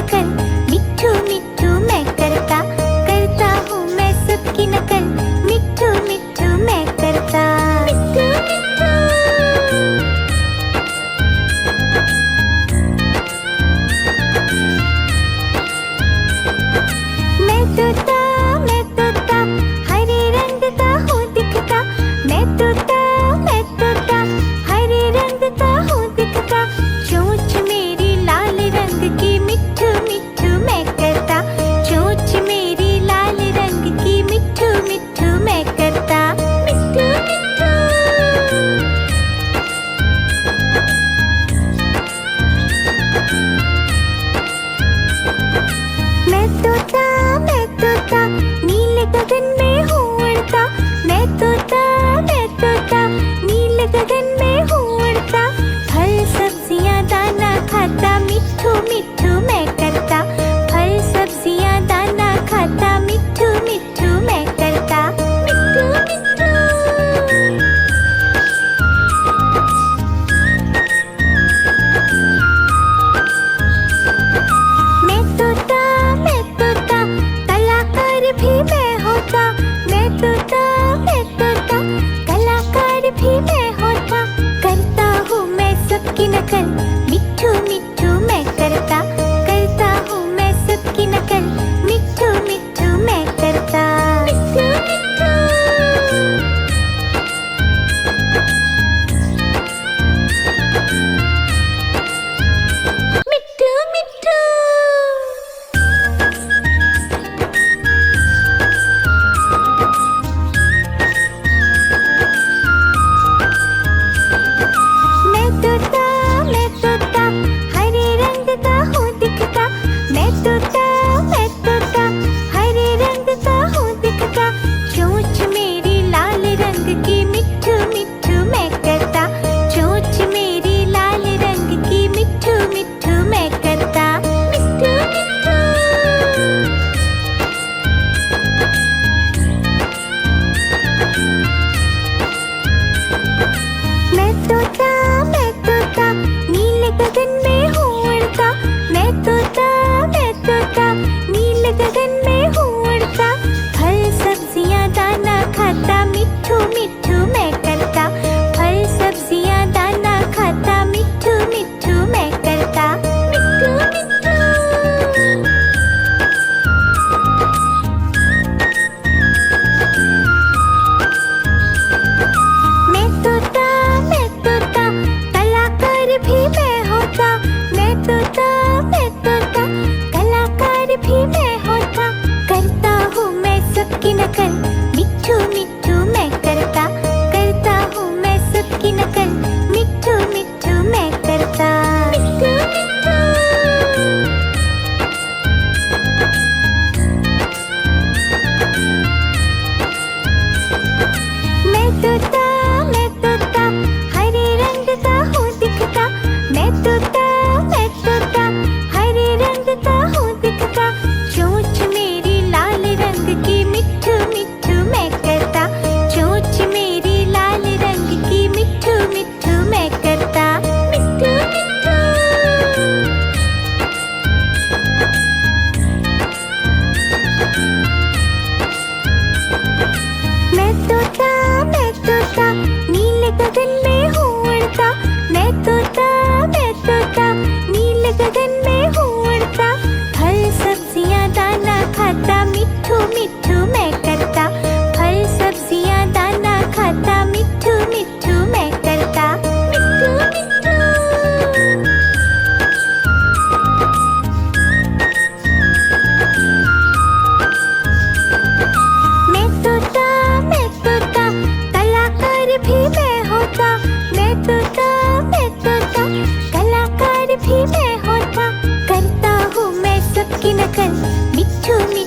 नकल, मिट्ठू मिट्ठू मैं करता, करता हूँ मैं सबकी नकल, मिट्ठू मिट्ठू मैं करता। मिट्ठू मिट्ठू मैं तोता हरे रंग का हूँ दिखता, मैं तोता हरे रंग का हूँ दिखता, चोंच मेरी लाल रंग की, मिट्ठू मिट्ठू मैं करता, चोंच मेरी लाल रंग की, मिट्ठू मिट्ठू मैं करता। मिट्ठू मिट्ठू मैं तोता नीले गगन में हूँ उड़ता, मैं तोता नीले गगन में हूँ उड़ता, फल सब्जियाँ दाना खाता, मिट्ठू मिट्ठू मैं करता, फल सब्जियाँ दाना खाता, मिट्ठू मिट्ठू मैं करता। मिट्ठू मिट्ठू मैं तोता कलाकार भी मैं होता, मैं तोता कलाकार भी मैं होता, करता हूँ मैं सबकी नकल, मिट्ठू मिट्ठू मैं करता, करता हूँ मैं सबकी नकल, मिट्ठू मिट्ठू मैं करता। मिट्ठू मिट्ठू मिट्ठू मिट्ठू मैं तोता हरे रंग का हूँ दिखता, मैं तोता हरे रंग का हूँ दिखता, चोंच मेरी लाल रंग की, मिट्ठू मिट्ठू मैं करता, चोंच मेरी लाल रंग की, मिट्ठू मिट्ठू मैं करता। मिट्ठू मिट्ठू मैं तोता नीले गगन में हूँ उड़ता, मैं तोता नीले गगन में हूँ उड़ता, फल सब्जियाँ दाना खाता, मिट्ठू मिट्ठू मैं करता, फल सब्जियाँ दाना खाता, मिट्ठू मिट्ठू मैं करता। मिट्ठू मिट्ठू मैं तोता कलाकार भी मैं होता, मैं तोता कलाकार भी मैं होता, करता हूँ मैं सबकी नकल, मिट्ठू मिट्ठू मैं करता, करता हूँ मैं सबकी नकल, मिट्ठू मिट्ठू मैं करता। मिट्ठू मिट्ठू मैं तोता हरे रंग का हूँ दिखता, मैं तोता हरे रंग का हूँ दिखता, चोंच मेरी लाल रंग की, मिट्ठू मिट्ठू मैं करता, चोंच मेरी लाल रंग की, मिट्ठू मिट्ठू मैं करता। मिट्ठू मिट्ठू मैं तोता नीले गगन में हूँ उड़ता, मैं तोता नीले गगन में हूँ उड़ता, फल सब्जियाँ दाना खाता, मिट्ठू मिट्ठू मैं करता, फल सब्जियाँ दाना खाता, मिट्ठू मिट्ठू मैं करता। मिट्ठू मिट्ठू मैं तोता कलाकार भी मैं होता, मैं तोता कलाकार भी मैं होता, करता हूँ मैं सबकी नकल, मिट्ठू मिट्ठू